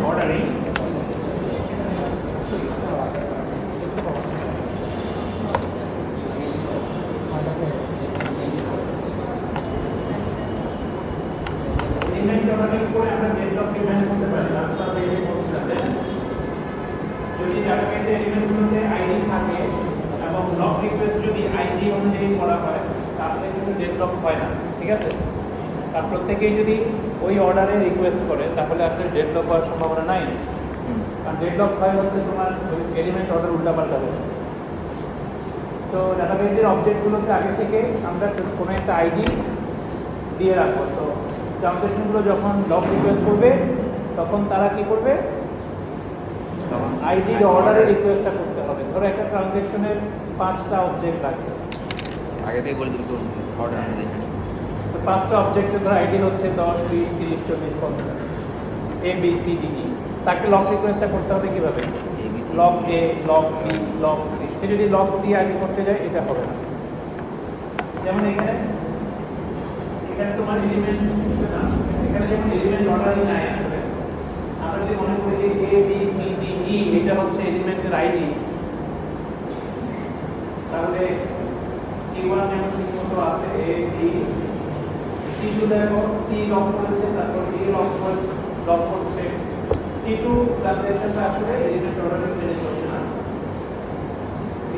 ordering করে আমরা deadlock prevent করতে পারি। রাস্তা দিয়ে পৌঁছাতে যদি ডাটাবেসে এলিমেন্টগুলোতে আইডি থাকে এবং লক রিকোয়েস্ট যদি আইডি অনুযায়ী করা হয় তাহলে কিন্তু ডেডলক হয় না, ঠিক আছে? আর প্রত্যেকেই যদি ওই অর্ডারে রিকোয়েস্ট করে তাহলে আসলে ডেডলক হওয়ার সম্ভাবনা নাই। কারণ ডেডলক হয় হচ্ছে তোমার এলিমেন্ট অর্ডার উল্টাপাল্টা হবে। তো ডাটাবেসের অবজেক্টগুলোতে আগে থেকে আমরা কোনো একটা আইডি দিয়ে রাখবো। তো ট্রানজেকশনগুলো যখন লক রিকোয়েস্ট করবে তখন তারা কি করবে, আইডি অর্ডারে রিকোয়েস্টটা করতে হবে। ধরো একটা ট্রানজেকশনের 5টা অবজেক্ট লাগবে, আগে থেকে বলে দিল অর্ডার অনুযায়ী। তো 5টা অবজেক্টের ধরো আইডি হচ্ছে 10, 20, 30, 40, 50 A B C D E. তাকে লক রিকোয়েস্টটা করতে হবে কিভাবে? লক এ, লক বি, লক সি। সে যদি লক সি আগে করতে যায় এটা হবে না। যেমন এখানে তোমার এলিমেন্ট এখানে যেমন এলিমেন্ট অর্ডারই নাই আসলে। আমরা যদি মনে করি যে A B C D E এটা হচ্ছে এলিমেন্টের আইডি, তাহলে টি1 যেমন ঠিকমতো আছে, এ বি টি2 দেখো সি লক করেছে, তারপর এ লক করছে, টি2 ট্রানজেকশনটা আসলে এলিমেন্ট অর্ডারে মেনে চলছে না।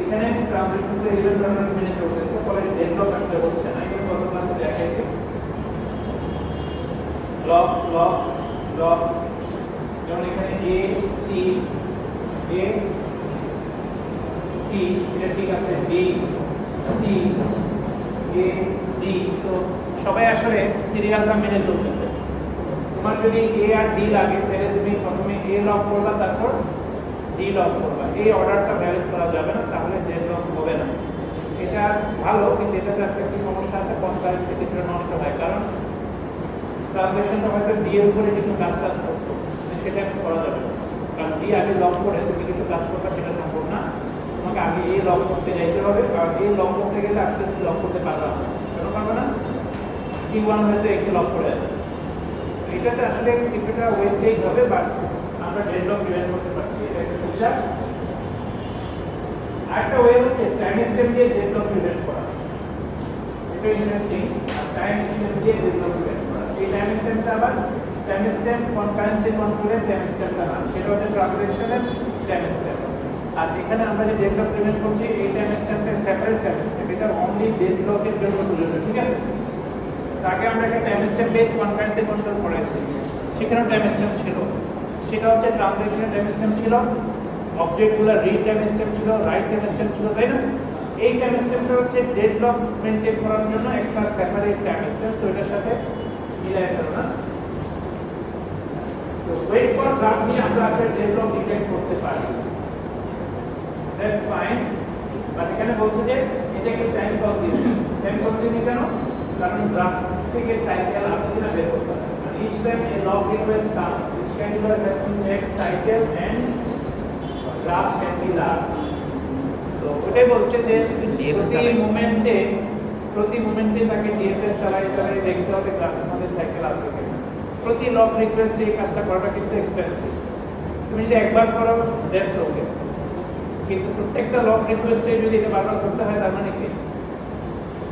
এখানে ট্রানজেকশনটা এলিমেন্ট অর্ডারে মেনে চলতেছে, ফলে ডেডলক আসলে হচ্ছে না। এটা গত ক্লাসে দেখাইছি। লক লক লক, যেমন এখানে এ সি এটা ঠিক আছে, ডি সি এ ডি। তো সবাই আসলে সিরিয়ালটা মেনে চলতেছে। তোমার যদি এ আর ডি লাগে তাহলে তুমি প্রথমে এ লক করবা, তারপর ডি লক করবা। এই অর্ডারটা ভ্যালিড করা যাবে না, তাহলে ডেডলক হবে না। এটা ভালো, কিন্তু এটাতে আসলে একটু সমস্যা আছে, কনকারেন্সি কিছুটা নষ্ট হয়। কারণ ট্রানজেকশনটা হয়তো ডি এর উপরে কিছু কাজ করতো, সেটা করা যাবে না। কারণ ডি আগে লক করে তুমি কিছু কাজ করবে সেটা সম্ভব না। তোমাকে আগে এ লক করতে যাইতে হবে, কারণ এ লক করতে গেলে আসলে তুমি লক করতে পারবে না। কেন পারবে না? টি1 হয়তো একে লক করে আছে। এটাতে আসলে কিছুটা ওয়েস্টেজ হবে, বাট আমরা ডেডলক প্রিভেন্ট করতে পারছি। এটা একটা সুবিধা। আরেকটা ওয়ে হচ্ছে টাইম স্ট্যাম্প দিয়ে ডেডলক প্রিভেন্ট করা। এটা ইন্টারেস্টিং। টাইম স্ট্যাম্প দিয়ে ডেডলক প্রিভেন্ট করা, এই টাইম স্ট্যাম্পটা আবার টাইম স্ট্যাম্প কনকারেন্সি কন্ট্রোলের টাইম স্ট্যাম্পটা না, সেটা হচ্ছে ট্রানজেকশনের টাইম স্ট্যাম্প। আর এখানে আমরা যে ডেডলক প্রিভেন্ট করছি এই টাইম স্ট্যাম্পটা সেপারেট টাইম স্ট্যাম্প, এটা অনলি ডেডলকের জন্য প্রযোজ্য, ঠিক আছে? আগে আমরা একটা time stamp base concurrency control করেছি, সেখানেও টাইম স্ট্যাম্প ছিল। সেটা হচ্ছে ট্রানজেকশনের টাইম স্ট্যাম্প ছিল, অবজেক্টগুলো রিড টাইম স্ট্যাম্প ছিল, রাইট টাইম স্ট্যাম্প ছিল, তাই না? এই টাইম স্ট্যাম্পটা হচ্ছে ডেডলক মেনটেন করার জন্য একটা সেপারেট টাইম স্ট্যাম্প, তো এটার সাথে মিলাই ফেলো না। তো ওয়েট ফর ড্রাফট দিয়ে আমরা একটা ডেডলক ডিটেক্ট করতে পারি, দ্যাটস ফাইন। বাট এখানে বলছে যে এটা একটু টাইম কনজিউমিং। টাইম কনজিউমিং কেন? কারণ ড্রাফট থেকে সাইকেল আসে কিনা বের করতে হবে। Each time a log request comes, the scheduler has to check cycle and graph can be large. তো ওটাই বলছে যে প্রতি মোমেন্টে তাকে ডিএফএস চালাই দেখতে হবে গ্রাফের মধ্যে সাইকেল আছে কিনা। প্রতি লগ রিকোয়েস্টে এই কাজটা করাটা কিন্তু এক্সপেন্সিভ। তুমি যদি একবার করো দ্যাটস ওকে, কিন্তু প্রত্যেকটা লগ রিকোয়েস্টে যদি এটা বারবার করতে হয় তার মানে কি?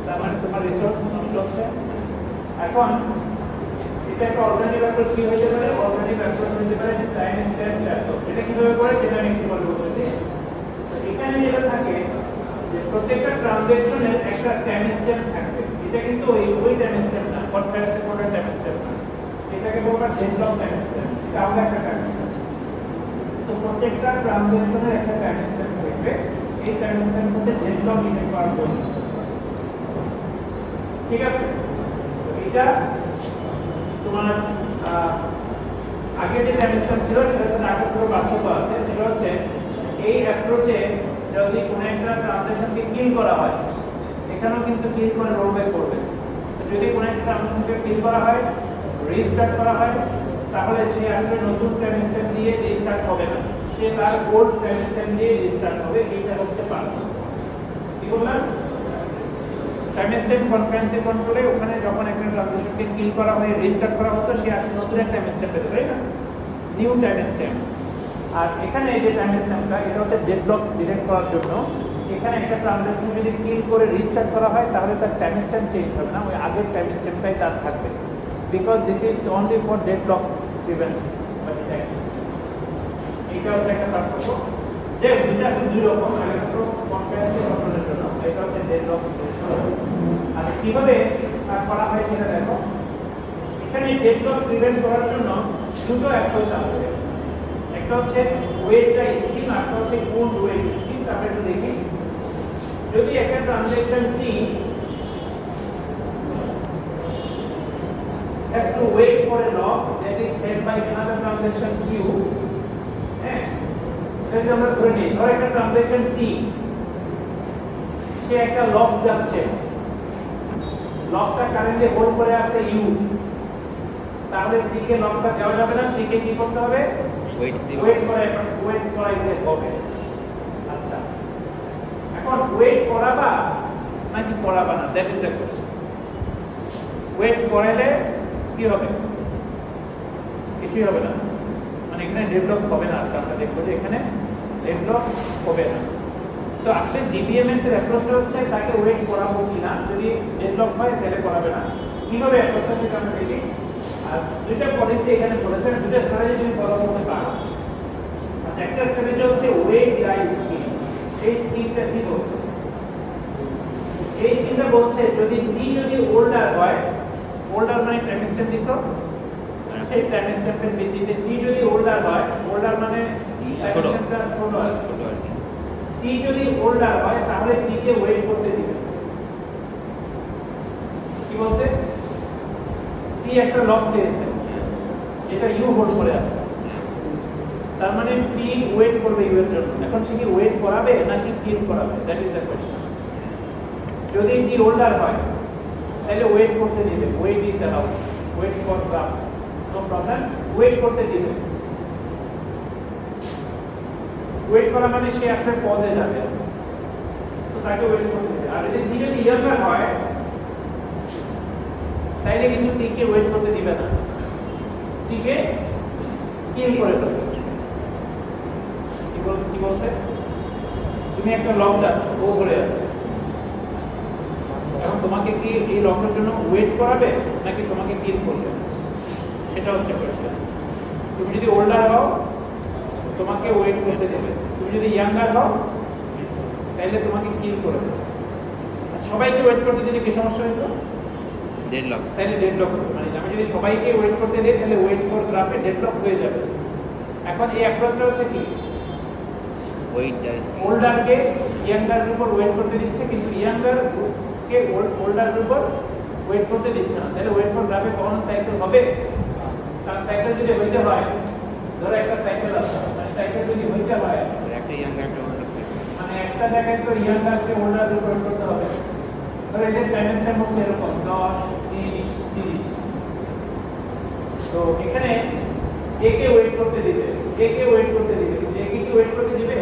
তার মানে তোমার রিসোর্স নষ্ট হচ্ছে। এখন এটা একটা অল্টারনেটিভ অ্যাপ্রোচ কি হতে পারে? অল্টারনেটিভ অ্যাপ্রোচ হতে পারে টাইম স্ট্যাম্প অ্যাপ্রোচ। এটা কিভাবে করে সেটা আমি একটু পরে বলতেছি। তো এখানে যেটা থাকে যে প্রত্যেকটা ট্রানজেকশনের একটা টাইম স্ট্যাম্প থাকবে। এটা কিন্তু ওই টাইম স্ট্যাম্প না, কনফারেন্স রেকর্ডের টাইম স্ট্যাম্প না, এটাকে বলবা ডেডলক টাইম স্ট্যাম্প। এটা আলাদা একটা টাইম স্ট্যাম্প। তো প্রত্যেকটা ট্রানজেকশনের একটা টাইম স্ট্যাম্প থাকবে। এই টাইম স্ট্যাম্প হচ্ছে ডেডলক ডিটেক্ট করার জন্য, ঠিক আছে? তো এটা তোমার আগে যে টাইম স্ট্যাম্প ছিল সেটার সাথে একটা ছোট পার্থক্য আছে। সেটা হচ্ছে এই অ্যাপ্রোচে যদি কোনো একটা ট্রানজেকশনকে কিল করা হয়, এখানেও কিন্তু কিল করে রোলব্যাক করবে। যদি কোনো একটা ট্রানজেকশনকে কিল করা হয়, রিস্টার্ট করা হয়, তাহলে সে আসলে নতুন টাইম স্ট্যাম্প দিয়ে রিস্টার্ট হবে না, সে তার ওল্ড টাইম স্ট্যাম্প দিয়ে রিস্টার্ট হবে। এইটা হচ্ছে পার্থক্য। কি বললাম? টাইম স্ট্যাম্প কনফারেন্সি কন্ট্রোলে ওখানে যখন একটা ট্রানজেকশনকে কিল করা হয়, রিস্টার্ট করা হতো, সে আসলে নতুন একটা টাইম স্ট্যাম্প পেত, তাই না? New time stamp. আর এখানে যে টাইম স্ট্যাম্পটা এটা হচ্ছে ডেডলক ডিটেক্ট করার জন্য। এখানে একটা ট্রানজাকশন যদি কিল করে রিস্টার্ট করা হয় তাহলে তার টাইম স্ট্যাম্প চেঞ্জ হবে না, ওই আগের টাইম স্ট্যাম্পটাই তার থাকবে, because this is only for deadlock prevention বা ডিটেকশন। এইটা হচ্ছে একটা পার্থক্য, যে দুইটা আসলে দুই রকম, একটা তো কনফারেন্সিং কন্ট্রোলের জন্য, এটা হচ্ছে ডেডলক। আর কিভাবে করা হয় সেটা দেখো। এখানে ডেডলক প্রিভেন্ট করার জন্য দুটো অ্যাপ্রোচ আছে, একটা হচ্ছে ওয়েট স্কিম আর একটা হচ্ছে কোন ওয়েট স্কিম। তারপরে একটু দেখি, যদি একটা transaction T has to wait for a lock that is held by another transaction Q, হ্যাঁ, এটা আমরা ধরে নিই, ধর একটা ট্রানজাকশন টি সে একটা লক যাচ্ছে, লকটা কারেন্টলি হোল্ড করে আছে ইউ, তাহলে টি কে লকটা দেওয়া যাবে না, টি কে কি করতে হবে? ওয়েট করাইতে হবে। আচ্ছা, এখন ওয়েট করাবা নাকি করাবা না, that is the question. Wait করাইলে কি হবে? কিছুই হবে না, মানে এখানে ডেভেলপ হবে না। আজকে আমরা দেখবো যে এখানে ডেভেলপ হবে না। তো আসলে ডিবিএমএস এর অ্যাপ্রোচটা হচ্ছে তাকে ওয়েট করাবো কিনা, যদি ডেভেলপ হয় তাহলে করাবে না। কিভাবে অ্যাপ্রোচটা সেটা আমরা দেখি। আর দুইটা পলিসি এখানে বলেছে, দুইটা স্ট্র্যাটেজি তুমি ফলো করতে পারো। আচ্ছা, একটা স্ট্র্যাটেজি হচ্ছে ওয়েট ডাই স্কিম। এই স্কিমটা কি বলছে? এই স্কিমটা বলছে যদি টি যদি ওল্ডার হয়, ওল্ডার মানে টাইম স্ট্যাম্প দিত, সেই টাইম স্ট্যাম্পের ভিত্তিতে টি যদি ওল্ডার হয়, ওল্ডার মানে টাইম স্ট্যাম্পটা ছোট হয়, টি যদি ওল্ডার হয় তাহলে টি কে ওয়েট করতে দিবে। কি বলতে? টি একটা লক চেয়েছে যেটা ইউ হোল্ড করে আছে, তার মানে টি ওয়েট করবে ইউ এর জন্য। এখন সে কি ওয়েট করাবে নাকি কিল করাবে, দ্যাট ইজ দ্য কোশ্চেন। যদি টি ওল্ডার হয় তাহলে ওয়েট করতে দিবে, wait is allowed, wait for graph, no problem, wait করতে দিবে। ওয়েট করা মানে সে আসলে পদে যাবে, তো তাকে ওয়েট করতে দিবে। আর যদি টি যদি ইয়াঙ্গার হয় তাইলে কিন্তু টি কে ওয়েট করতে দিবে না, টি কে কিল করে ফেলবে। কি বলছে? তুমি একটা লক যাচ্ছ, ও ধরে আছে, এখন তোমাকে কি এই লকের জন্য ওয়েট করাবে নাকি তোমাকে কিল করবে, সেটা হচ্ছে কোশ্চেন। তুমি যদি ওল্ডার হও তোমাকে ওয়েট করতে দেবে, তুমি যদি ইয়াঙ্গার হও তাহলে তোমাকে কিল করে দেবে। সবাইকে ওয়েট করতে দিলে কি সমস্যা হইতো? ডেডলক। তাহলে ডেডলক হবে, মানে আমি যদি সবাইকে ওয়েট করতে দিই তাহলে ওয়েট ফর গ্রাফে ডেডলক হয়ে যাবে। এখন এই অ্যাপ্রোচটা হচ্ছে কি, ওল্ডারকে ইয়াঙ্গারের উপর ওয়েট করতে দিচ্ছে, কিন্তু ইয়াঙ্গারকে ওল্ডারের উপর ওয়েট করতে দিচ্ছে না। তাহলে ওয়েট ফর গ্রাফে কখনো সাইকেল হবে? কারণ সাইকেল যদি হইতে হয়, ধরো একটা সাইকেল আছে, মানে সাইকেল যদি হইতে হয় একটা ইয়াঙ্গার একটা ওল্ডার, মানে একটা জায়গায় তো ইয়াঙ্গারকে ওল্ডারের উপর ওয়েট করতে হবে। ধরো এদের টাইম স্ট্যাম্প হচ্ছে এরকম 10, 20, 30। তো এখানে এ কে ওয়েট করতে দিবে, এ কে ওয়েট করতে দিবে, কিন্তু এ কে কি ওয়েট করতে দিবে?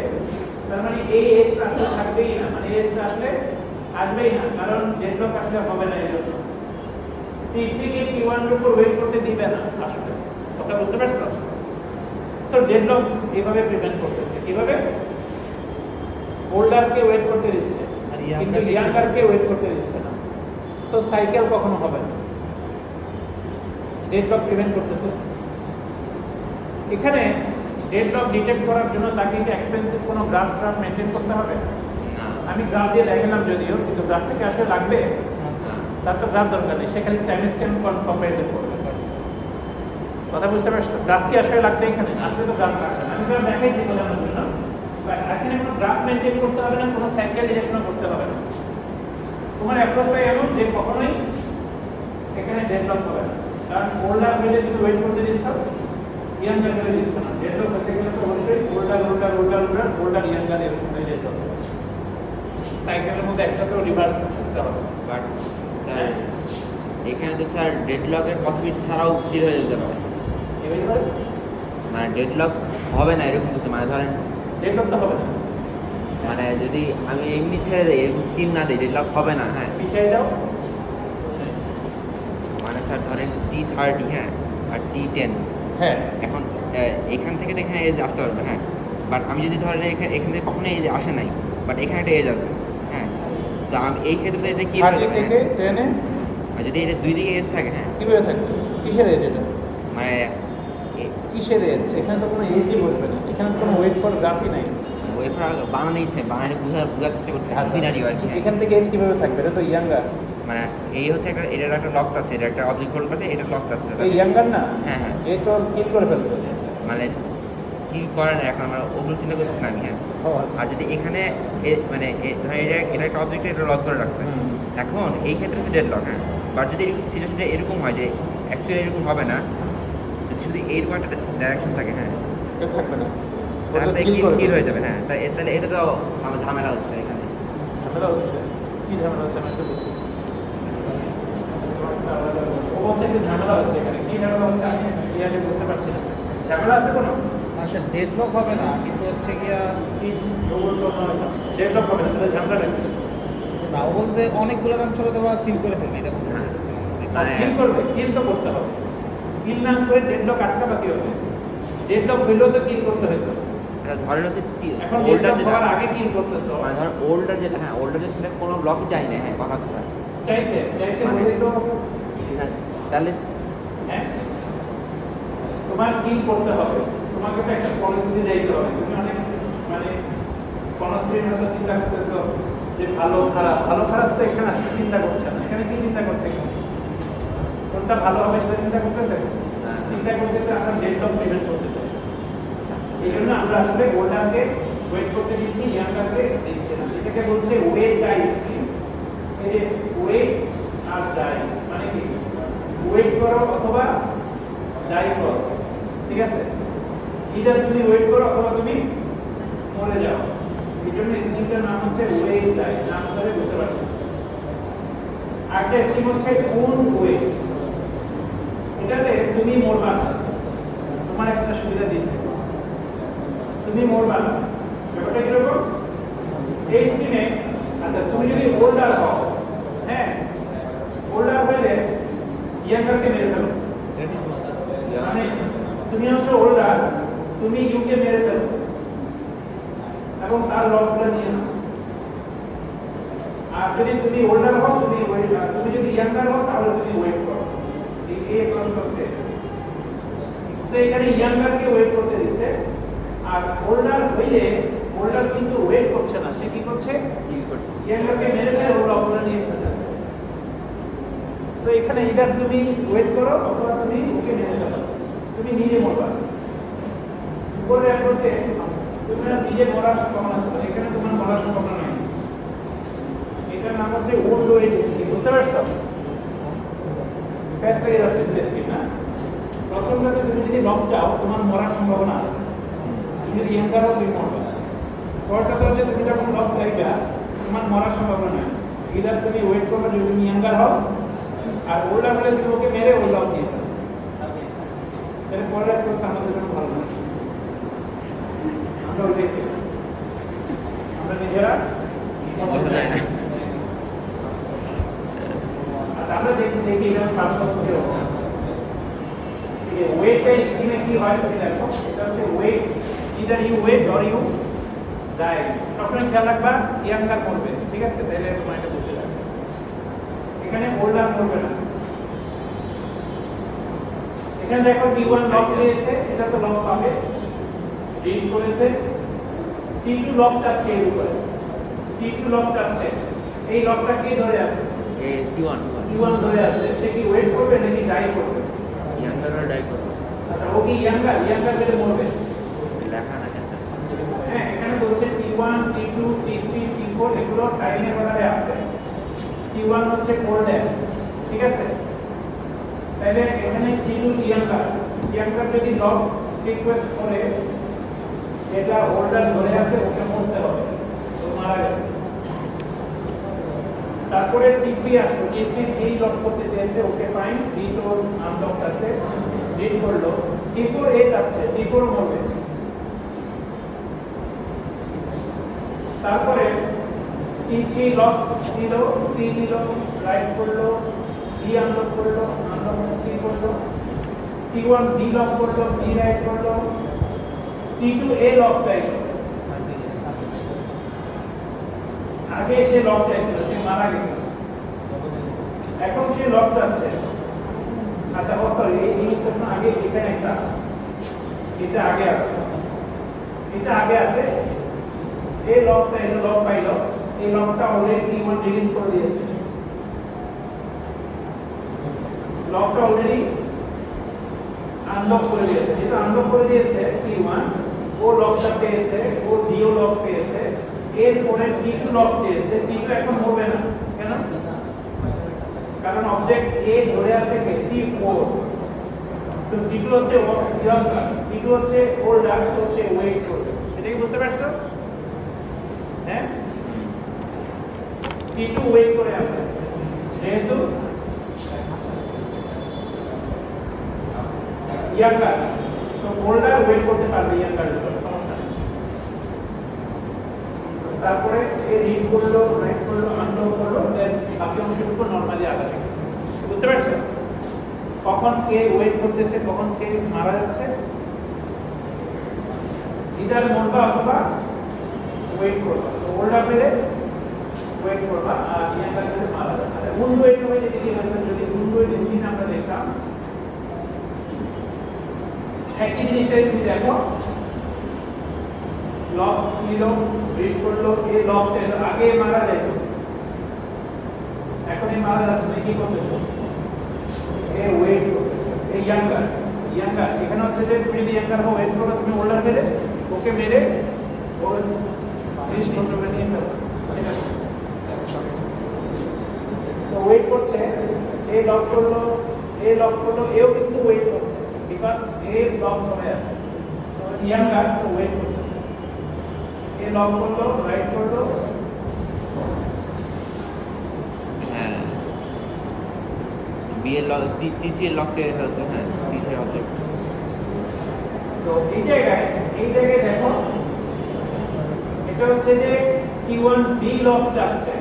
তার মানে এই এজটা আসলে থাকবেই না, মানে এজটা আসলে আসবেই না, কারণ ডেডলক আসলে হবে না। এর জন্য টি3 কে টি1 এর উপর ওয়েট করতে দিবে না আসলে, কথা বুঝতে পারছো? সো ডেডলক এইভাবে প্রিভেন্ট করতেছে। কিভাবে? ওল্ডারকে ওয়েট করতে দিচ্ছে কিন্তু ইয়াঙ্গারকে ওয়েট করতে দিচ্ছে না, তো সাইকেল কখনো হবে না, ডেডলক প্রিভেন্ট করতেছে। এখানে ডেডলক ডিটেক্ট করার জন্য তাকে কি এক্সপেন্সিভ কোনো গ্রাফ মেনটেন করতে হবে? আমি গ্রাফ দিয়ে দেখালাম যদিও, কিন্তু গ্রাফ থেকে আসলে লাগবে? তার তো গ্রাফ দরকার নেই, সে খালি টাইম স্ট্যাম্প কম্পারিজন করবে। কথা বুঝতে পারছো? গ্রাফ কি আসলে লাগবে এখানে? আসলে তো গ্রাফ লাগবে না, আমি গ্রাফ দেখাইছি বোঝানোর জন্য। এখানে কোনো গ্রাফ মেনটেন করতে হবে না, কোনো সাইকেল ডিরেকশনও করতে হবে না। তোমার অ্যাপ্রোচটা এমন যে কখনোই এখানে ডেডলক হবে না, কারণ ওল্ডার হলে তুমি ওয়েট করতে দিচ্ছ, ইয়াঙ্গার হলে দিচ্ছ না। ডেডলক হতে গেলে তো অবশ্যই ওল্ডার ইয়াঙ্গার এরকম হয়ে যেতে হবে। সাইকেলের মধ্যে একটা তো রিভার্স করতে হবে। বাট স্যার এখানে তো স্যার ডেডলকের পসিবিলিটি ছাড়াও ক্লিয়ার হয়ে যেতে পারে, এবার মানে ডেডলক হবে না এরকম কিছু, মানে ধরেন ডেডলক তো হবে না, মানে যদি আমি এমনি ছেড়ে দিই, এরকম স্কিম না দিই, ডেডলক হবে না। হ্যাঁ, পিছিয়ে যাও, মানে স্যার ধরেন T30, হ্যাঁ, আর T10, হ্যাঁ, এখন এখান থেকে তো এখানে এজ আসতে পারবে, হ্যাঁ। বাট আমি যদি ধরেন এখান থেকে কখনো এজ আসে নাই, বাট এখানে একটা এজ আছে, হ্যাঁ। তো আমি এই ক্ষেত্রে এটা কি হয়ে 30 যাবে, থেকে 10-এ আর যদি এটা দুই দিকে এজ থাকে, হ্যাঁ, কীভাবে থাকবে? কিসের এজ এটা? মানে কিসের এজ? এখানে তো কোনো এজই বসবে না, এখানে তো কোনো ওয়েট ফর গ্রাফই নাই। ওয়েফার বানানো ইচ্ছে বানানো বোঝার চেষ্টা করছে সিনারিও আর কি, হ্যাঁ। এখান থেকে এজ কীভাবে থাকবে? এটা তো ইয়াঙ্গার। মানে এই হচ্ছে একটা, এটার একটা লক চাচ্ছে, এটা একটা অবজেক্ট হোল্ড করছে, এটা লক চাচ্ছে, এই ইয়াঙ্গার না, হ্যাঁ হ্যাঁ। এ তো কিল করে ফেলবে। মানে কি করে না এখন আমরা ওগুলো চিন্তা করতেছি না আমি, হ্যাঁ। ও আচ্ছা। আর যদি এখানে মানে ধরেন এটা একটা অবজেক্ট, এটা লক করে রাখছে, হুম। এখন এই ক্ষেত্রে হচ্ছে ডেড লক, হ্যাঁ। বাট যদি এরকম সিচুয়েশনটা এরকম হয় যে অ্যাকচুয়ালি এরকম হবে না, যদি শুধু এইরকম একটা ডাইরেকশন থাকে, হ্যাঁ, এটা থাকবে না, তাহলে কিল করে কি ফেলবে। হয়ে যাবে, হ্যাঁ। তাহলে এটা তো আমার ঝামেলা হচ্ছে এখানে। ঝামেলা হচ্ছে? কি ঝামেলা হচ্ছে আমি একটু বুঝতেছি। ও বলছে কি ঝামেলা হচ্ছে এখানে, কি ঝামেলা হচ্ছে আমি ইয়াকে বুঝতে পারছি না। ঝামেলা আছে কোনো? আচ্ছা, ডেডলক হবে না কিন্তু হচ্ছে গিয়া ডেভেলপ হবে না, তাহলে ঝামেলা লাগছে। না, ও বলছে অনেকগুলো অ্যান্সার হয়তো বা কিল করে ফেলবে, এটা বলতে চাইতেছে। মানে কিল করবে, কিল তো করতে হবে। কিল না করে ডেডলক আটকাবা কি হবে? ডেডলক হইলেও তো কিল করতে হইতো। ধরেন হচ্ছে এখন ওল্ডার ডেডলক যেটা, হওয়ার আগে কিল করতেছো। মানে ধরেন ওল্ডার যেটা, হ্যাঁ, ওল্ডার যেটা কোনো লকই চাই না, হ্যাঁ, কথা কথা চাইছে মানে- বলেই তো, তাহলে হ্যাঁ, তোমার কিল করতে হবে। তোমাকে তো একটা পলিসিতে যাইতে হবে। তুমি অনেক মানে কনস্ট্রির মতো চিন্তা করতেছো যে ভালো খারাপ, ভালো খারাপ তো এখানে চিন্তা করছে না। এখানে কি চিন্তা করছে? কোনটা ভালো হবে সেটা চিন্তা করতেছে। চিন্তা করতেছে আমরা ডেডলক প্রিভেন্ট করতে চাই। এই জন্য আমরা আসলে ওটাকে ওয়েট করতে দিচ্ছি, ইয়াঙ্গারকে দিচ্ছি না। এটাকে বলছে ওয়েট ডাই স্কিম। এই যে ওয়েট আর ডাই মানে কি? ওয়েট করো অথবা ডাই করো, ঠিক আছে? ইদার তুমি ওয়েট করো অথবা তুমি মরে যাও। এই জন্য স্কিমটার নাম হচ্ছে ওয়েট ডাই। নাম ধরে বুঝতে পারছো? আরেকটা স্কিম হচ্ছে কোন ওয়েট। এটাতে তুমি মরবা না, তোমার একটা সুবিধা দিচ্ছে, তুমি মরবা না। ব্যাপারটা কিরকম? এই স্কিমে আচ্ছা তুমি যদি ওল্ডার হও, হ্যাঁ, ওল্ডার হলে ইয়াঙ্গারকে মেরে ফেলো। মানে তুমি হচ্ছে ওল্ডার, তুমি ইউকে মেরে ফেলো এবং তার লকটা নিয়ে নাও। আর যদি তুমি ওল্ডার হও, তুমি ওয়েট, তুমি যদি ইয়াঙ্গার হও তাহলে তুমি ওয়েট করো। এই প্রশ্ন হচ্ছে তো এখানে ইয়াঙ্গারকে ওয়েট করতে দিচ্ছে, আর ওল্ডার হইলে ওল্ডার কিন্তু ওয়েট করছে না, সে কি করছে? কিল করছে। ইয়াঙ্গারকে মেরে ফেলে ওর লকটা নিয়ে ফেলতেছে। সো এখানে ইদার তুমি ওয়েট করো অথবা তুমি ওকে মেরে ফেলো, তুমি নিজে মরবা। উপরে অ্যাপ্রোচে তুমি না নিজে মরার সম্ভাবনা ছিল, এখানে তোমার মরার সম্ভাবনা নেই। এটার নাম হচ্ছে ওল্ড ওয়েট স্কিম। বুঝতে পারছো? প্যাস লেগে যাচ্ছে স্কিম না? প্রথমটাতে তুমি যদি লক চাও তোমার মরার সম্ভাবনা আছে, তুমি যদি ইয়াঙ্গার হও তুমি মরবে। পরটাতে হচ্ছে তুমি যখন লক চাইবে তোমার মরার সম্ভাবনা নেই। ইদার তুমি ওয়েট করবে যদি তুমি ইয়াঙ্গার হও, আর ওল্ডার হলে তুমি ওকে মেরে ওই লক দিয়ে ফেলো। তাহলে পরের প্রশ্ন আমাদের জন্য ভালো না, আমরা ওইটাই চাই। আমরা নিজেরা বোঝা যায় না। আর আমরা দেখি এটা পার্থক্য কিরকম। ওয়েটটা স্কিমে কি হয় তুমি দেখো, এটা হচ্ছে wait, either you wait or you die. সবসময় খেয়াল রাখবা ইয়াঙ্গার করবে, ঠিক আছে? তাহলে তোমার এটা বুঝতে লাগবে। এখানে ওল্ডার করবে না। এখানে দেখো T1 লক দিয়েছে, এটা তো লক পাবে, রিড করেছে। T2 লক চাচ্ছে এর উপরে, T2 লক চাচ্ছে, এই লকটা কে ধরে আছে? এই T1 T1 ধরে আছে। সে কি ওয়েট করবে নাকি ডাই করবে? ইয়াঙ্গার ডাই করবে। আচ্ছা ও কি ইয়াঙ্গার গেলে মরবে? লেখা না কেসে। হ্যাঁ, এখানে বলছে T1, T2, T3, T4 এগুলো টাইমের অর্ডারে আছে। T1 হচ্ছে কোল্ডেস, ঠিক আছে? তাহলে এখানে T2 ইয়াঙ্গার যদি লক রিকোয়েস্ট করে এটা হোল্ডার ধরে আছে, ওকে মরতে হবে, তো মারা গেছে। তারপরে T3 আসলো, T3 এই লক করতে চেয়েছে, ওকে ফাইন, ডি তো আনলক আছে, রিড করলো। T4 এ যাচ্ছে, T4 মরবে। তারপরে T3 লক দিল, সি দিল, রাইট করলো, ডি আনলক করলো, আনলক সি করলো, T1 D লক করলো, D রাইট করলো, T2 A লক চাইলো। আগে সে লক চাইছিল, সে মারা গেছে, এখন সে লক চাচ্ছে। আচ্ছা ও সরি, এই ইনস্ট্রাকশন আগে এখানে একটা, এটা আগে আছে, এটা আগে আছে। এই লকটা এলো, লক পাইলো, এই লকটা অলরেডি T1 রিলিজ করে দিয়েছে, লকটা অলরেডি আনলক করে দিয়েছে। যেটা আনলক করে দিয়েছে T1, ও লকটা পেয়েছে, ও ডিও লক পেয়েছে, এরপরে T2 লক পেয়েছে। T2 এখন হবে না, কেন? কারণ অবজেক্ট A ধরে আছে কে T4, তো T2 হচ্ছে ইয়াঙ্গার, T2 হচ্ছে ওল্ডার, তো হচ্ছে ওয়েট করবে। এটা কি বুঝতে পারছো? হ্যাঁ, T2 ওয়েট করে আছে, যেহেতু ইয়াঙ্গার, তো ওল্ডার ওয়েট করতে পারবে ইয়াঙ্গারের উপর, সমস্যা নেই। তারপরে এ রিড করলো, রাইট করলো, আনলক করলো, দেন বাকি অংশের উপর নরমালি আগাবে। বুঝতে পারছো কখন কে ওয়েট করতেছে, কখন কে মারা যাচ্ছে? ইদার মরবা অথবা ওয়েট করবা। তো ওল্ডার পেলে ওয়েট করবা, আর ইয়াঙ্গার পেলে মারা যাবে। আচ্ছা, উন্ড ওয়েট হবে যদি যদি উন্ড ওয়েট স্ক্রিন আমরা দেখতাম, একই জিনিসটাই তুমি দেখো, লক নিল, রিড করলো, এ লক চাইলো, আগে মারা যাইত, এখন এই মারা যাচ্ছে না, কি করতেছো? এ ওয়েট করতেছো। এই ইয়াঙ্গার, ইয়াঙ্গার এখানে হচ্ছে যে তুমি যদি ইয়াঙ্গার হও, ওয়েট করো, তুমি ওল্ডার মেরে ওকে মেরে ওর জিনিস কন্ট্রোলে নিয়ে ফেলো। তো ওয়েট করছে, এ লক করলো, এ লক করলো, এও কিন্তু ওয়েট করছে, বিকজ এ লক হয়ে আছে। তো ইয়াঙ্গার তো ওয়েট করছে, এ লক করলো, রাইট করলো, হ্যাঁ বি এর লক T3 এর লক চেয়ে ফেলছে। হ্যাঁ T3 এর অবজেক্ট। তো এই জায়গায় দেখো, এটা হচ্ছে যে T1 B লক চাচ্ছে,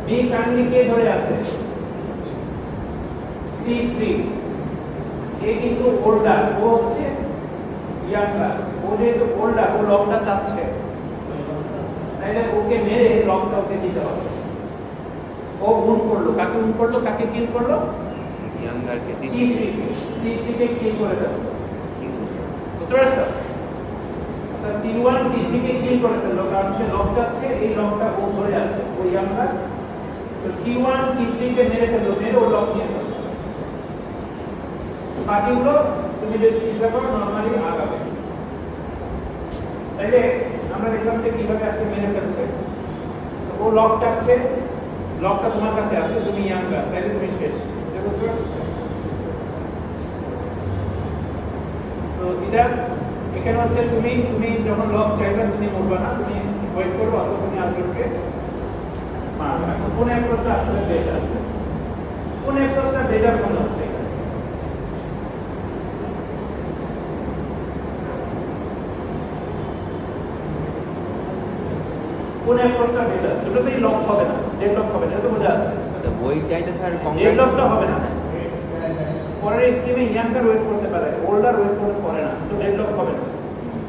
B কারেন্টলি কে ধরে আছে? T3। এ কিন্তু ওল্ডার, ও হচ্ছে ইয়াঙ্গার, ও যেহেতু ওল্ডার, ও লকটা চাচ্ছে, তাইলে ওকে মেরে লকটা ওকে দিতে হবে। ও উন করলো, কাকে উন করলো, কাকে কিল করলো? ইয়াঙ্গারকে T3 কে কিল করে দেবে। বুঝতে পারছো? তো T1 T3 কে কিল করে ফেললো, কারণ সে লক চাচ্ছে, এই লকটা ও ধরে আছে, ও ইয়াঙ্গার। তো T1 T3 কে মেরে ফেললো, মেরে ও লক নিয়ে ফেললো। বাকিগুলো তুমি যদি চিন্তা করো নরমালি আগাবে। তাইলে আমরা দেখলাম যে কিভাবে আজকে মেরে ফেলছে। তো ও লক চাচ্ছে, লকটা তোমার কাছে আছে, তুমি ইয়াঙ্গার, তাইলে তুমি শেষ। এটা বুঝতে পারছো? তো এটা এখানে হচ্ছে তুমি যখন লক চাইবে তুমি মরবা না, তুমি ওয়েট করবে, অথবা তুমি আরেকজনকে মারবে। এখন কোন অ্যাপ্রোচটা আসলে বেটার, কোন অ্যাপ্রোচটা বেটার মনে হচ্ছে? কোন অ্যাপ্রোচটা বেটার? দুটোতেই লক হবে না, ডেড লক হবে না, এটা তো বোঝা যাচ্ছে। তো বই চাইতে স্যার ডেড লকটা হবে না। পরের স্কিমে ইয়াঙ্গার ওয়েট করতে পারে, ওল্ডার ওয়েট করতে পারে না, তো ডেড লক হবে না।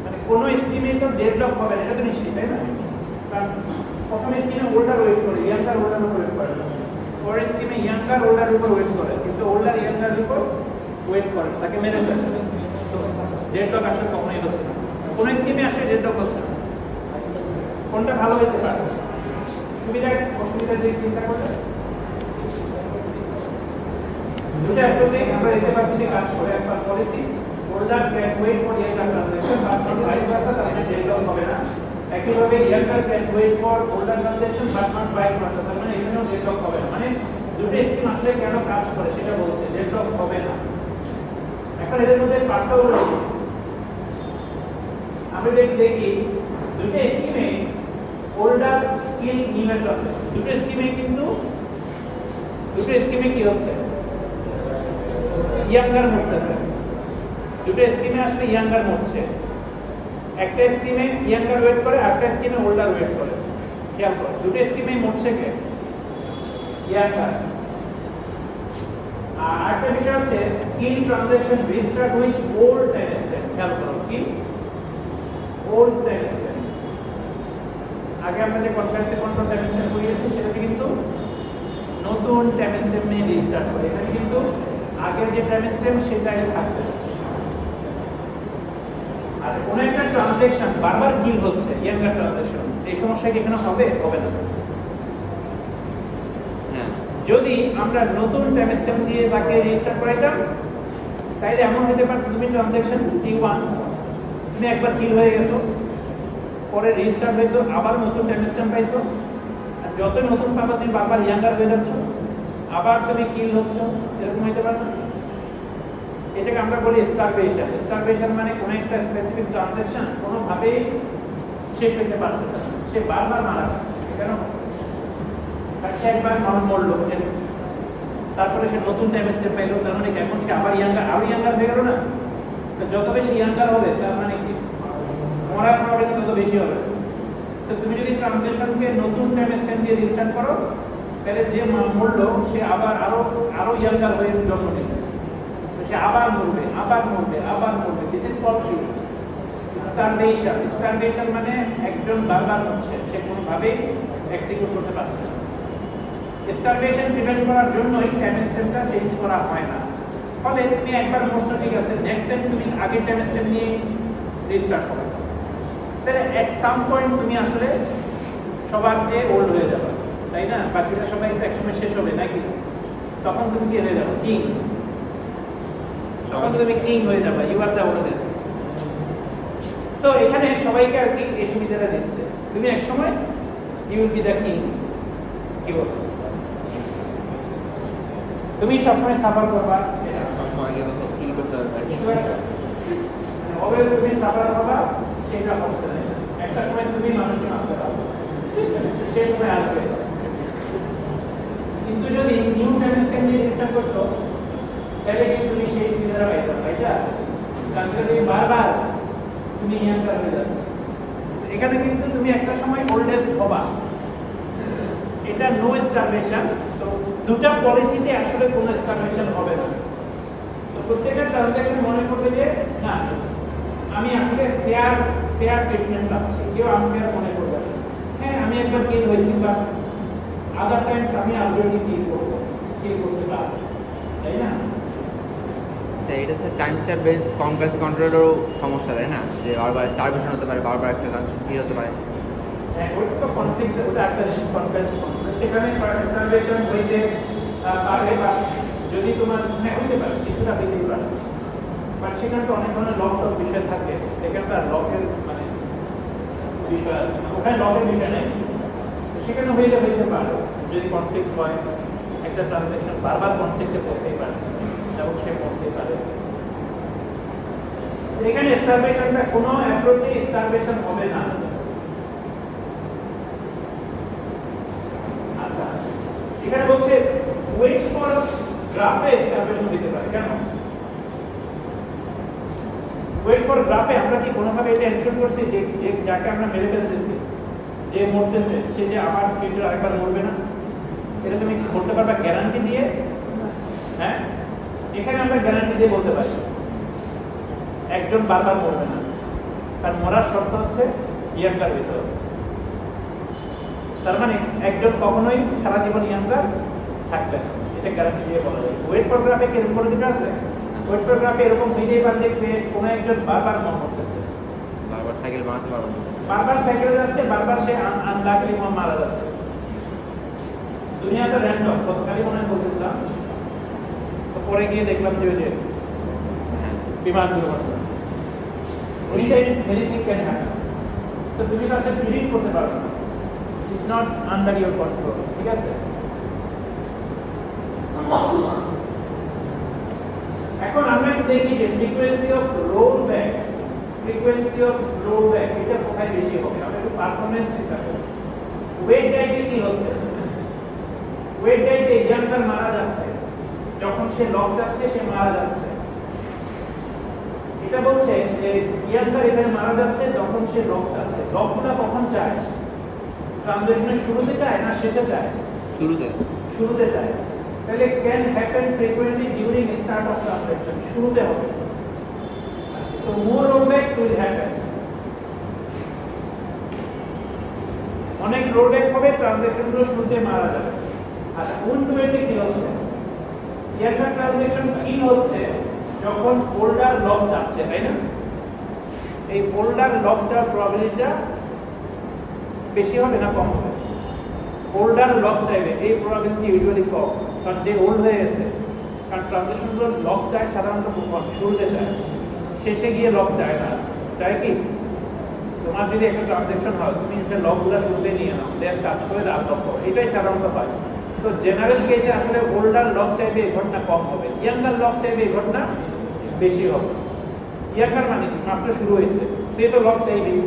মানে কোন স্কিমে তো ডেড লক হবে না, এটা তো নিশ্চিত, তাই না? কারণ প্রথম স্কিমে ওল্ডার ওয়েট করে, ইয়াঙ্গার ওল্ডার উপর ওয়েট করে না। পরের স্কিমে ইয়াঙ্গার ওল্ডার উপর ওয়েট করে, কিন্তু ওল্ডার ইয়াঙ্গার উপর ওয়েট করে, তাকে মেরে ফেলে। তো ডেড লক আসলে কখনোই হচ্ছে না, কোন স্কিমে আসলে ডেড লক হচ্ছে না। কোনটা ভালো হতে পারে? সুবিধা অসুবিধা দিয়ে চিন্তা করলে দুটো অ্যাপ্রোচে আমরা দেখতে পাচ্ছি যে কাজ করে। একবার policy older can wait for younger transaction, but not vice versa, তাহলে ডেড লক হবে না। একইভাবে younger can wait for older transaction, but not vice versa, তার মানে এখানেও ডেড লক হবে না। মানে দুটো স্কিম আসলে কেন কাজ করে সেটা বলছে, ডেড লক হবে না। এখন এদের মধ্যে পার্থক্য রয়েছে, আমরা দেখি দুটো স্কিমে ওল্ডার কিল নিউমেন ট্রানজাকশন, দুটো স্কিমে কিন্তু দুটো স্কিমে কি হচ্ছে? ইয়াঙ্গার মরতেছে। দুটো স্কিমে আসলে ইয়াঙ্গার মরছে, একটা স্কিমে ইয়াঙ্গার ওয়েট করে, আরেকটা স্কিমে ওল্ডার ওয়েট করে। খেয়াল করো, দুটো স্কিমে মরছে কে? ইয়াঙ্গার। আর আরেকটা বিষয় হচ্ছে kill transaction restart with old time stamp. খেয়াল করো কি ওল্ড টাইম স্ট্যাম্প। আগে আমরা যে কনকারেন্সি কন্ট্রোল টাইম স্ট্যাম্প করিয়েছি সেটাতে কিন্তু নতুন টাইম স্ট্যাম্প নিয়ে রিস্টার্ট করে। এখানে কিন্তু আগের যে টাইম স্ট্যাম্প সেটাই থাকবে। আর কোন একটা ট্রানজাকশন বারবার কিল হচ্ছে, ইয়াঙ্গার ট্রানজাকশন, এই সমস্যা কি এখানে হবে? হবে না। হ্যাঁ যদি আমরা নতুন টাইম স্ট্যাম্প দিয়ে তাকে রেজিস্টার করাইতাম, তাইলে এমন হতে পারে তুমি ট্রানজাকশন T1 তুমি একবার কিল হয়ে গেছো, পরে রেজিস্টার হয়েছো, আবার নতুন টাইম স্ট্যাম্প পাইছো, আর যত নতুন পাবা তুমি বারবার ইয়াঙ্গার হয়ে যাচ্ছ, আবার তুমি কিল হচ্ছ, এরকম হতে পারে না? এটাকে আমরা বলি স্টারভেশন। স্টারভেশন মানে কোনো একটা স্পেসিফিক ট্রানজাকশন কোনোভাবেই শেষ হইতে পারতেছে না, সে বারবার মারা যাচ্ছে। কেন? আর সে একবার মরলো, তারপরে সে নতুন টাইম স্টেপ পাইলো, তার মানে কি এখন সে আবার ইয়াঙ্গার, আরো ইয়াঙ্গার হয়ে গেল না? তো যত বেশি ইয়াঙ্গার হবে তার মানে কি মরার প্রবলেম তত বেশি হবে। তো তুমি যদি ট্রানজাকশনকে নতুন টাইম স্টেপ দিয়ে রিস্টার্ট করো, তাহলে যে মরলো সে আবার আরো ইয়াঙ্গার হয়ে জন্ম নেবে, সে আবার মরবে, আবার মরবে, আবার মরবে। This is called starvation. Starvation মানে একজন বারবার হচ্ছে, সে কোনোভাবেই এক্সিকিউট করতে পারছে না। স্টারভেশন প্রিভেন্ট করার জন্যই টাইম স্টেপটা চেঞ্জ করা হয় না। ফলে তুমি একবার মরছো, ঠিক আছে, নেক্সট টাইম তুমি আগের টাইম স্টেপ নিয়ে রিস্টার্ট করো, তাহলে এট সাম পয়েন্ট তুমি আসলে সবার চেয়ে ওল্ড হয়ে যাবে, তাই না? বাকিরা সবাই তো একসময় শেষ হবে নাকি? তখন তুমি কি হয়ে যাবে? কিং। তখন তুমি কিং হয়ে যাবে, you are the oldest. So এখানে সবাইকে আর কি এই সুবিধাটা দিচ্ছে, তুমি একসময় you will be the king. কি বল? তুমি সবসময় সাফার করবা, কিল করতে হবে। হবে তুমি সাফার করবা, সেটা হচ্ছে না। একটা সময় তুমি মানুষকে মারতে পারবে, সে সময় আসবে। কিন্তু যদি নিউ টাইম স্ট্যাম্প দিয়ে রিস্টার্ট করতো, তাহলে কিন্তু তুমি সেই সুবিধাটা পাইতো, তাইটা? কারণ তুমি বারবার তুমি ইয়াঙ্গার হয়ে যাচ্ছ। এখানে কিন্তু তুমি একটা সময় ওল্ডেস্ট হবা, এটা নো স্টারভেশন। তো দুটা পলিসিতে আসলে কোনো স্টারভেশন হবে না। তো প্রত্যেকটা ট্রানজাকশন মনে করবে যে না, আমি আসলে ফেয়ার ট্রিটমেন্ট পাচ্ছি, কেউ আনফেয়ার মনে করবে না। হ্যাঁ, আমি একবার কিল হয়েছি, বা আদার টাইমস আমি অলরেডি কিল করতে পারবো, তাই না? এটা হচ্ছে টাইম স্টার বেস কনকারেন্সি কন্ট্রোলেরও সমস্যা, তাই না? যে বারবার স্টারভেশন হতে পারে, বারবার একটা ট্রানজাকশন ক্লিয়ার হতে পারে। হ্যাঁ, ওটা তো কনফ্লিক্ট, ওটা একটা কনকারেন্সি কন্ট্রোল। সেখানে স্টারভেশন হইতে পারে, বা যদি তোমার হ্যাঁ হইতে পারে, কিছুটা হইতে পারে, বাট সেখানে তো অনেক ধরনের লক টক বিষয় থাকে। এখানে তো আর লকের মানে বিষয়, ওখানে লকের বিষয় নেই। সেখানে হইতে পারে যদি কনফ্লিক্ট হয়, একটা ট্রানজাকশন বারবার কনফ্লিক্টে পড়তেই পারে এবং সে পড়তেই পারে। এখানে স্টারভেশনটা কোনো অ্যাপ্রোচে স্টারভেশন হবে না। আচ্ছা, এখানে বলছে ওয়েট ফর গ্রাফে স্টারভেশন দিতে পারে। কেন ওয়েট ফর গ্রাফে? আমরা কি কোনোভাবে এটা এনশিওর করছি যে যাকে আমরা মেরে ফেলতেছি, যে মরতেছে, সে যে আবার ফিউচার আরেকবার মরবে না? এটা তুমি বলতে পারবা গ্যারান্টি দিয়ে? হ্যাঁ, এখানে আমরা গ্যারান্টি দিয়ে বলতে পারি একজন বারবার মরবে না, কারণ মরার শর্ত হচ্ছে ইয়াঙ্গার হইতে হবে। তার মানে একজন কখনোই সারা জীবন ইয়াঙ্গার থাকবে না, এটা গ্যারান্টি দিয়ে বলা যায়। ওয়েট ফর গ্রাফে কি এরকম কোনো কিছু আছে? ওয়েট ফর গ্রাফে এরকম হইতেই পারে যে কোনো একজন বারবার মরতেছে, বারবার সাইকেল বানাচ্ছে, বারবার সাইকেলে যাচ্ছে, বারবার সে আনলাকলি মারা যাচ্ছে। দুনিয়াটা র্যান্ডম। গতকালই মনে হয় বলতেছিলাম, তো পরে গিয়ে দেখলাম যে ওই যে বিমান দুর্ঘটনা, এনিথিং ক্যান হ্যাপেন। তো তুমি তাকে প্রিডিক্ট করতে পারবে না, it's not under your control. ঠিক আছে? এখন আমরা একটু দেখি যে ফ্রিকোয়েন্সি অফ রোল ব্যাক, এটা কোথায় বেশি হবে? আমরা একটু পারফরম্যান্স চিন্তা করি। ওয়েট ডাইটে কি হচ্ছে? ওয়েট ডাইটে ইয়াঙ্গার মারা যাচ্ছে, যখন সে লক যাচ্ছে সে মারা যাচ্ছে। এটা বলছে যে ইয়াঙ্গার এখানে মারা যাচ্ছে যখন সে লক যাচ্ছে। লকটা কখন চায়? ট্রানজিশনের শুরুতে চায় না শেষে চায়? শুরুতে শুরুতে চায়। তাহলে can happen frequently during start of transaction, শুরুতে হবে। তো মোর রোলব্যাকস উইল হ্যাপেন, অনেক রোলব্যাক হবে, ট্রানজ্যাকশনগুলো শুরুতে মারা যাবে। আচ্ছা, উইন্ডোতে কি হচ্ছে? একটা ট্রানজ্যাকশন কি হচ্ছে যখন হোল্ডার লক যাচ্ছে, তাই না? এই হোল্ডার লক যাওয়ার প্রবাবিলিটিটা বেশি হবে না কম হবে? হোল্ডার লক চাইবে, এই প্রবাবিলিটি ইউজুয়ালি কম, কারণ যে হোল্ড হয়ে গেছে, কারণ ট্রানজ্যাকশনগুলো লক চায় সাধারণত কখন? শুরুতে চায়, শেষে গিয়ে লক চায় না। চায় কি? তোমার যদি একটা ট্রানজ্যাকশন হয়, তুমি সে লকগুলো শুরুতে নিয়ে নাও, দেন কাজ করে আর লক করো, এটাই সাধারণত হয়। তো জেনারেল কেসে আসলে ওল্ডার লক চাইবে এই ঘটনা কম হবে, ইয়াঙ্গার লক চাইবে এই ঘটনা বেশি হবে। ইয়াঙ্গার মানে কি? মাত্র শুরু হয়েছে, সে তো লক চাইবেই,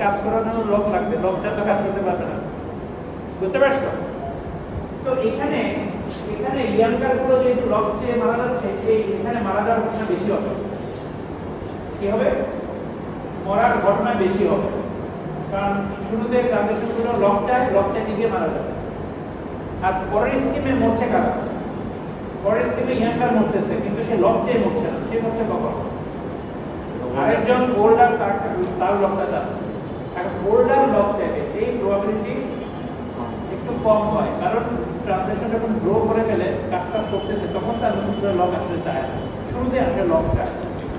কাজ করার জন্য লক লাগবে, লক ছাড়া তো কাজ করতে পারবে না। বুঝতে পারছো? তো এখানে ইয়াঙ্গার গুলো যেহেতু লক চেয়ে মারা যাচ্ছে, এই এখানে মারা যাওয়ার ঘটনা বেশি হবে। কি হবে? মরার ঘটনা বেশি হবে, কারণ শুরুতে ট্রানজ্যাকশনগুলো লক চাইতে গিয়ে মারা যাবে। আর পরের স্কিমে মরছে কারা? পরের স্কিমে ইয়াঙ্গার মরতেছে, কিন্তু সে লক চেয়ে মরছে না, সে মরছে কখন? আরেকজন হোল্ডার তার লকটা যাচ্ছে। আর হোল্ডার লক চাইবে, এই প্রবাবিলিটি একটু কম হয়, কারণ ট্রানজ্যাকশন যখন গ্রো করে ফেলে, কাজ করতেছে, তখন তার নতুন করে লক আসলে চায় না, শুরুতে আসলে লক চায়।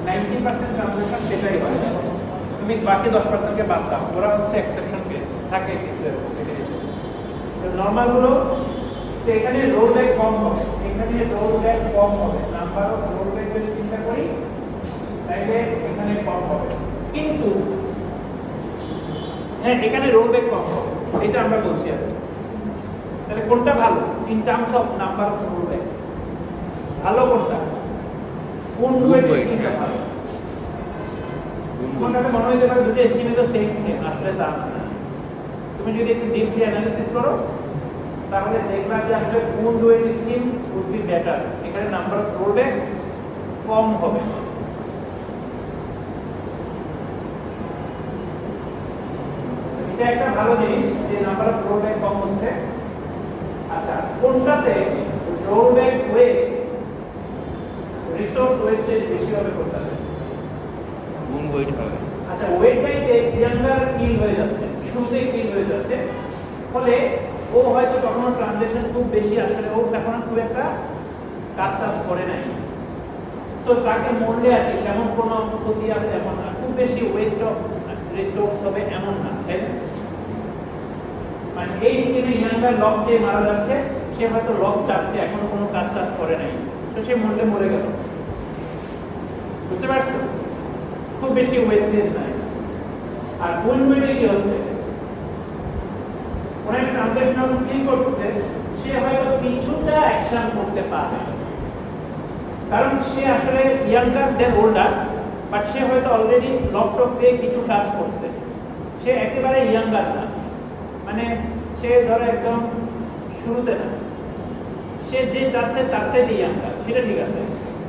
90% ট্রানজ্যাকশন সেটাই হয়। তুমি বাকি 10%কে বাদ দাও, ওরা হচ্ছে এক্সেপশন কেস, থাকে কিছু নর্মালগুলো। তো এখানে রোলব্যাক কম হবে, এখানে রোলব্যাক কম হবে, নাম্বার অফ রোলব্যাক যদি চিন্তা করি তাহলে এখানে কম হবে। কিন্তু হ্যাঁ, এখানে রোলব্যাক কম হবে, এটা আমরা বলছি আর কি। তাহলে কোনটা ভালো in terms of number of rollback? ভালো কোনটা? কোন রোলব্যাকটা ভালো? কোনটাতে মনে হইতে পারে দুটো স্কিমে তো সেম, আসলে তা না। তুমি যদি একটু ডিপলি অ্যানালিসিস করো, তাহলে দেখবা যে আসলে কোন dual scheme would be better. এখানে নাম্বার অফ রোলব্যাক কম হবে। এটা একটা ভালো জিনিস যে নাম্বার অফ রোলব্যাক কম হচ্ছে। আচ্ছা, কোনটাতে রোলব্যাক হয়ে রিসোর্স ওয়েস্টেজ বেশি হবে? কোনটাতে? কোন ওয়েট হবে? আচ্ছা, ওয়েটটাইতে ইয়াঙ্গার কিল হয়ে যাচ্ছে, শুরুতেই কিল হয়ে যাচ্ছে, ফলে ও হয়তো তখন ট্রানজ্যাকশন খুব বেশি, আসলে ও তখন খুব একটা কাজ করে নাই। তো তাকে মরলে আর কি তেমন কোনো ক্ষতি আছে এমন না, খুব বেশি ওয়েস্ট অফ রিসোর্স হবে এমন না, তাই না? মানে এই স্কিমে ইয়াঙ্গার লক চেয়ে মারা যাচ্ছে, সে হয়তো লক চাচ্ছে, এখনো কোনো কাজ করে নাই, তো সে মরলে মরে গেল। বুঝতে পারছো? খুব বেশি ওয়েস্টেজ নাই। আর উইন-উইনে কি হচ্ছে? অনেক ট্রানজ্যাকশন কি করছে, সে হয়তো কিছুটা অ্যাকশন করতে পারে, কারণ সে আসলে ইয়াঙ্গার দেন ওল্ডার, বাট সে হয়তো অলরেডি লকটক দিয়ে কিছু কাজ করছে, সে একেবারে ইয়াঙ্গার না, মানে সে ধরো একদম শুরুতে না, সে যে চাচ্ছে তার চাইতে ইয়াঙ্গার, সেটা ঠিক আছে,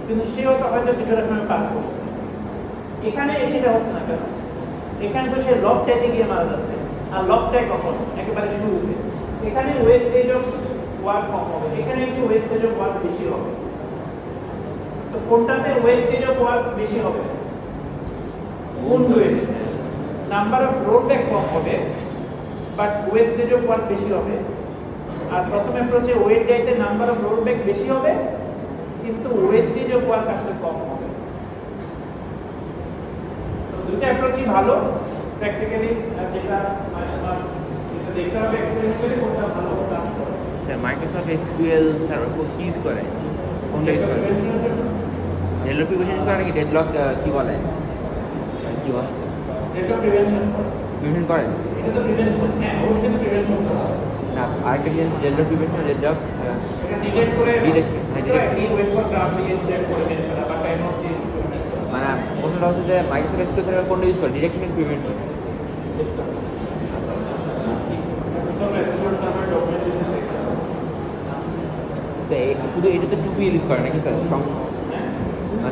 কিন্তু সেও তো হয়তো কিছুটা সময় পার করছে। এখানে সেটা হচ্ছে না কেন? এখানে তো সে লক চাইতে গিয়ে মারা যাচ্ছে, আর লক চাই কখন? একেবারে শুরুতে। এখানে ওয়েস্টেজ অফ ওয়ার্ক কম হবে, এখানে একটু ওয়েস্টেজ অফ ওয়ার্ক বেশি হবে। তো কোনটাতে ওয়েস্টেজ অফ ওয়ার্ক বেশি হবে? উইন্ডোতে। নাম্বার অফ রোলব্যাক কম হবে, বাট ওয়েস্টেজ অফ ওয়ার্ক বেশি হবে। আর প্রথম অ্যাপ্রোচে ওয়েট ডাইতে নাম্বার অফ রোলব্যাক বেশি হবে, কিন্তু ওয়েস্টেজ অফ ওয়ার্ক আসলে কম হবে। তো দুটো অ্যাপ্রোচই ভালো, প্র্যাকটিক্যালি যেটা মানে আমার দেখতে হবে এক্সপেরিয়েন্স করে কোনটা ভালো কাজ করে। স্যার মাইক্রোসফট এসকিউএল সার্ভার কি ইউজ করে? কোনটা ইউজ করে? ডেডলক প্রিভেনশন ইউজ করে নাকি ডেডলক কি বলে? কি বলে? ডেডলক প্রিভেনশন প্রিভেনশন করে? এটা তো প্রিভেনশন, হ্যাঁ অবশ্যই প্রিভেনশন করতে হবে। না, আরেকটা জিনিস ডেডলক প্রিভেনশন, ডেডলক এটা ডিটেক্ট করে ডিটেকশন, হ্যাঁ ডিটেকশন। এই ওয়েট ফর গ্রাফ দিয়ে চেক করে মেনে ফেলা বা টাইম অফ দিয়ে মানে প্রশ্নটা হচ্ছে যে মাইক্রোসফট এসকিউএল সার্ভার কোনটা ইউজ করে, ডিটেকশন এন্ড প্রিভেনশন? শুধু এটাতে 2P ইউজ করে নাকি স্যার? স্ট্রং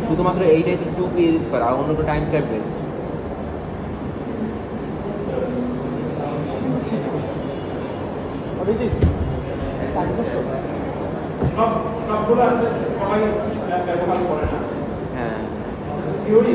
শুধুমাত্র এইটাই তো 2P ইউজ করে, আর অন্যটা টাইম স্ট্যাম্প বেস্ট। অভিজিৎ কাজ করছো? সবগুলো আসলে সবাই ব্যবহার করে না। হ্যাঁ থিওরি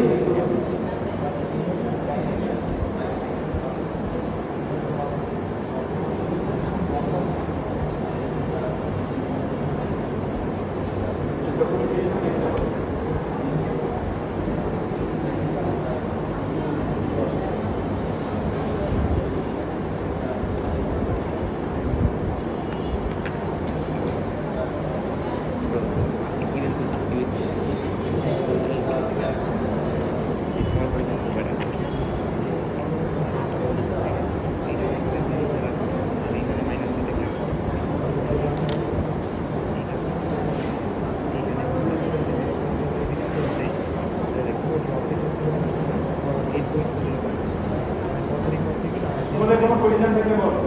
তোমাদের কোনো পরিশ্রম থেকে বলো,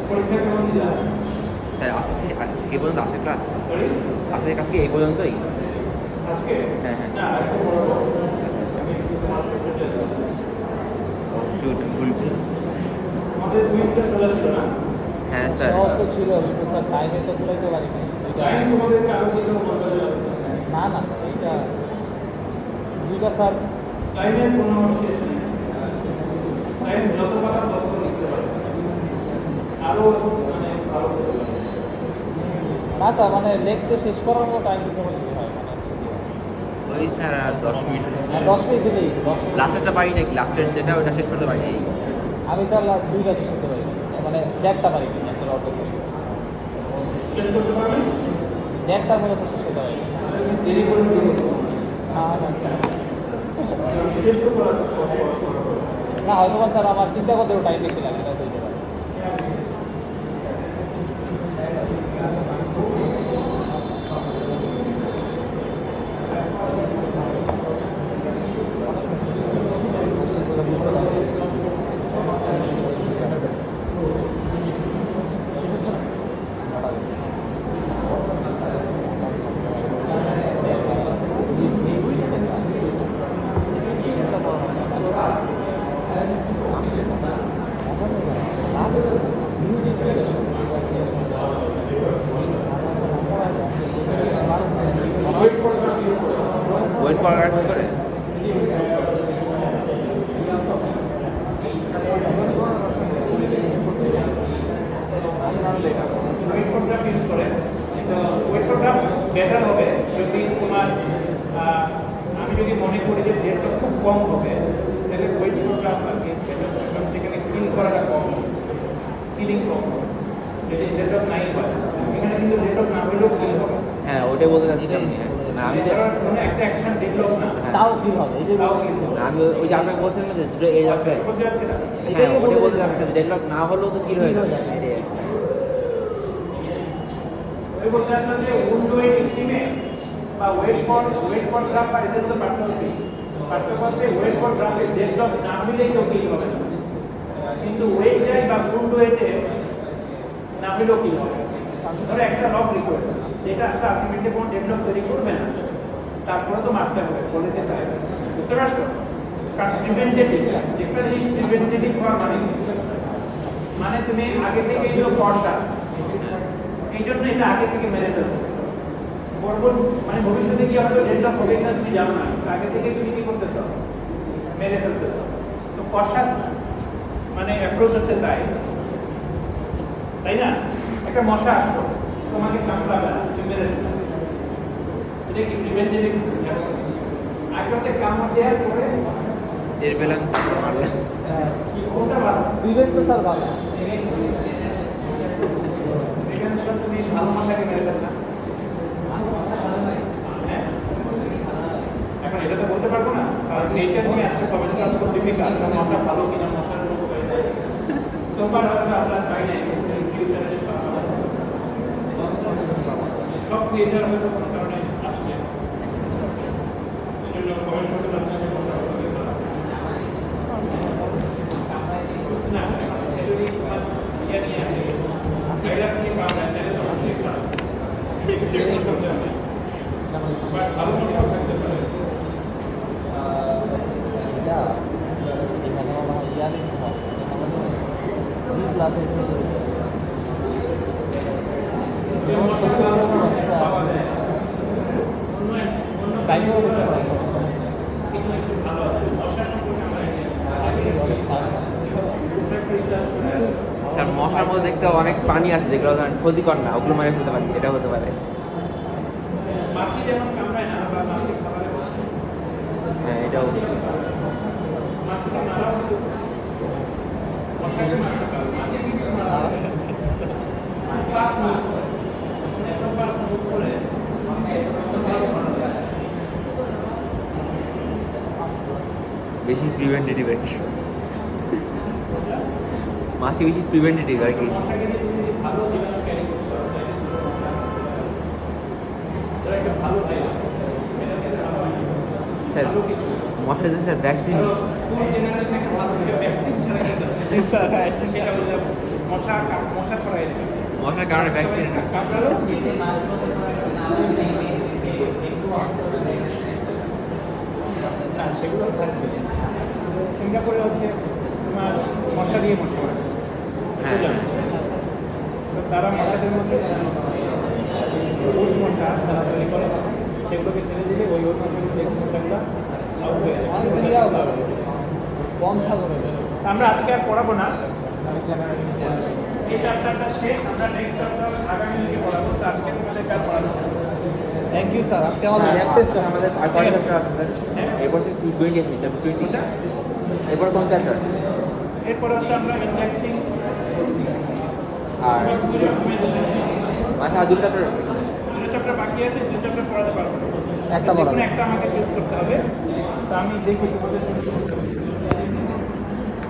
পরীক্ষা কেমন দিলা? স্যার আসছে এই পর্যন্ত আসে ক্লাস সরি আসলে কাছে কি এই পর্যন্তই? আজকে হ্যাঁ হ্যাঁ না আরেকটু বড় আমি একটু তোমার প্রশ্ন চাইছিলাম। ও শুট ভুল আমাদের কুইজটা সোজা ছিল না? হ্যাঁ স্যার সহজ তো ছিল কিন্তু স্যার টাইমে তো পুরাইতে পারিনি টাইম তোমাদেরকে আরো দিতে বলতে হবে। না না স্যার এইটা দুইটা স্যার টাইমের কোনো শেষ নেই। টাইম যত পারা তত লিখতে পারবে, আরো মানে ভালো করতে পারবে। না স্যার মানে লিখতে শেষ করার মতো টাইম দিতে হলে কি হয় মানে হচ্ছে কি, ওই স্যার আর 10 মিনিট 10 মিনিট দিলেই 10 মিনিট লাস্টেরটা পারি নাকি লাস্টের যেটা ওটা শেষ করতে পারি নাই আমি স্যার দুইটা শেষ করতে পারি মানে দেড়টা পারি না একটা অর্ডার করি শেষ করতে পারবে? দেড়টার মধ্যে তো শেষ করতে পারি তাহলে তুমি দেরি করে শুরু করতে পারবে। না না স্যার শেষ তো করা না হয়তো বা স্যার আমার চিন্তা করতেও টাইম বেশি লাগে এটা হইতে পারে ওয়েট ফর আর্টস করে ওয়েট ফোটোগ্রাফ ইউজ করে। তো ওয়েট ফোটোগ্রাফ বেটার হবে যদি তোমার আমি যদি মনে করি যে ডেটটা খুব কম হবে, তাহলে ওয়েট ফোটোগ্রাফ আর কি বেটার ফোটোগ্রাফ, সেখানে কিল করাটা কম হবে, কিলিং কম হবে। যদি ডেটপ নাই হয়, এখানে কিন্তু ডেটপ না হলেও কিল হবে। হ্যাঁ ওটাই বলতে চাচ্ছিলাম না আমি যে এছাড়া কোনো একটা অ্যাকশন ডেভেলপ না, তাও ফিল হবে এটাই তাও বলতে কিল চাইছি। হবে। আমি ওই যে আপনাকে বলছিলাম না যে দুটো এজ আছে বুঝতে পারছি না? হ্যাঁ ওটাই বলতে চাচ্ছিলাম ডেডলক না হলেও তো কিল হয়ে যাচ্ছে ওই বলতে চাচ্ছিলাম যে উইন্ডো স্কিমে বা ওয়েট ফর গ্রাফ আর এদের মধ্যে পার্থক্য কি? পার্থক্য হচ্ছে ওয়েট ফর গ্রাফে ডেডলক না হলে কেউ কিল হবে না, কিন্তু ওয়েট ড্যাশ বা উইন্ডো এতে না হলেও কিল হবে। ধরো একটা লক রিকোয়েস্ট যেটা আসলে আলটিমেটলি কোনো ডেভেলপ তৈরি করবে না, তারপরে তো মারতে হবে, বলেছে তাই। বুঝতে পারছো? কারণ প্রিভেন্টেটিভ, যেটা জিনিস প্রিভেন্টেটিভ হওয়া মানে তুমি আগে থেকে এগুলো কর্সা, এই জন্য এটা আগে থেকে মেরে ফেলছো। মানে ভবিষ্যতে কি হবে ডেভেলপ হবে কিনা তুমি জানো না, আগে থেকে তুমি কি করতেছো, মেরে ফেলতেছো। তো কর্সাস মানে অ্যাপ্রোচ হচ্ছে তাই, তাই না? একটা মশা আসলো, তোমাকে কামড়াবে না, তুমি মেরে দেবে, এটা কি প্রিভেন্টেটিভ? আগে হচ্ছে কামড় দেওয়ার পরে টের পেলাম মারলাম কোনটা ভালো? বিবেক তো স্যার ভালো প্রিভেনশন তুমি ভালো মশাকে মেরে ফেলতা। হ্যাঁ? এখন এটা তো বলতে পারবো না, কারণ নেচার নিয়ে আসলে সবাই তো খুব ডিফিকাল্ট, মশা ভালো কিনা মশার রোগ হয়ে যায়। সোফার হয়তো আপনার পাই নাই, ফিউচারে সব ক্রিয়েচার হয়তো কোনো কারণে আসছে, এই জন্য কমেন্ট করতে পারছেন যে মশা ভালো করা। না যদি তোমার ইয়ে নিয়ে আসে ভাইরাস নিয়ে কামড়ায় তাহলে তো অবশ্যই খারাপ, সেগুলো সব জানে, বাট ভালো মশাও থাকতে পারে। এটা এখানে আমার ইয়ারে কি হয় আমাদের বি ক্লাসে ভালো আছে মশা সম্পর্কে আমরা স্যার মশার মধ্যে দেখতে অনেক প্রাণী আছে যেগুলো ধরেন ক্ষতিকর না, ওগুলো মারে ফেলতে পারি, এটা হতে পারে। মাছি যেমন কামড়ায় না বা মাছি খাবারে বসে হ্যাঁ এটাও। মাছিকে মারা মশাকে মারতে পারে মাছি কিন্তু মারা ফাস্ট মুভ করে এত ফাস্ট মুভ করে বেশি প্রিভেন্টেটিভ আর কি, মাছি বেশি প্রিভেন্টেটিভ আর কি। মশাকে যদি ভালো জীবাণু ক্যারি করতে পারে এটা একটা ভালো ভাইরাস এটা কিন্তু ভালো স্যার ভালো কিছু মশা যে স্যার ভ্যাকসিন, ফুল জেনারেশন একটা ভালো ভ্যাকসিন ছাড়া সেটা বলতে মশা ছড়াই দেবে মশার কারণে ভ্যাকসিন। কামড়ালো না সেগুলো থাকবে সিঙ্গাপুরে হচ্ছে তোমার মশা দিয়ে মশা মারে হ্যাঁ তো তারা মশাদের মধ্যে ওই মশা তারা তৈরি করে সেগুলোকে ছেড়ে দিলে ওই মশাগুলো দেখে মশাগুলো আউট হয়ে যাবে পন্থা করে দেয়। আমরা আজকে আর পড়াবো না এই চ্যাপ্টারটা শেষ আমরা নেক্সট চ্যাপ্টার আগামী দিকে পড়াবো তো আজকে তোমাদের কাজ পড়াবো থ্যাংক ইউ স্যার, আজকে আমাদের ল্যাব টেস্ট আছে। আমাদের আর কয় চ্যাপ্টার আছে স্যার? এরপর 20 আছে, চ্যাপ্টার 20। এরপর কোন চ্যাপ্টার? এরপরে হচ্ছে আমরা ইন্ডেক্সিং আর আচ্ছা আর 2 চ্যাপ্টার আছে। দুটো চ্যাপ্টার বাকি আছে দুটো চ্যাপ্টার পড়াতে পারবো না। একটা যে কোনো পড়াবে। একটা আমাকে চুজ করতে হবে তো আমি দেখি তোমাদের জন্য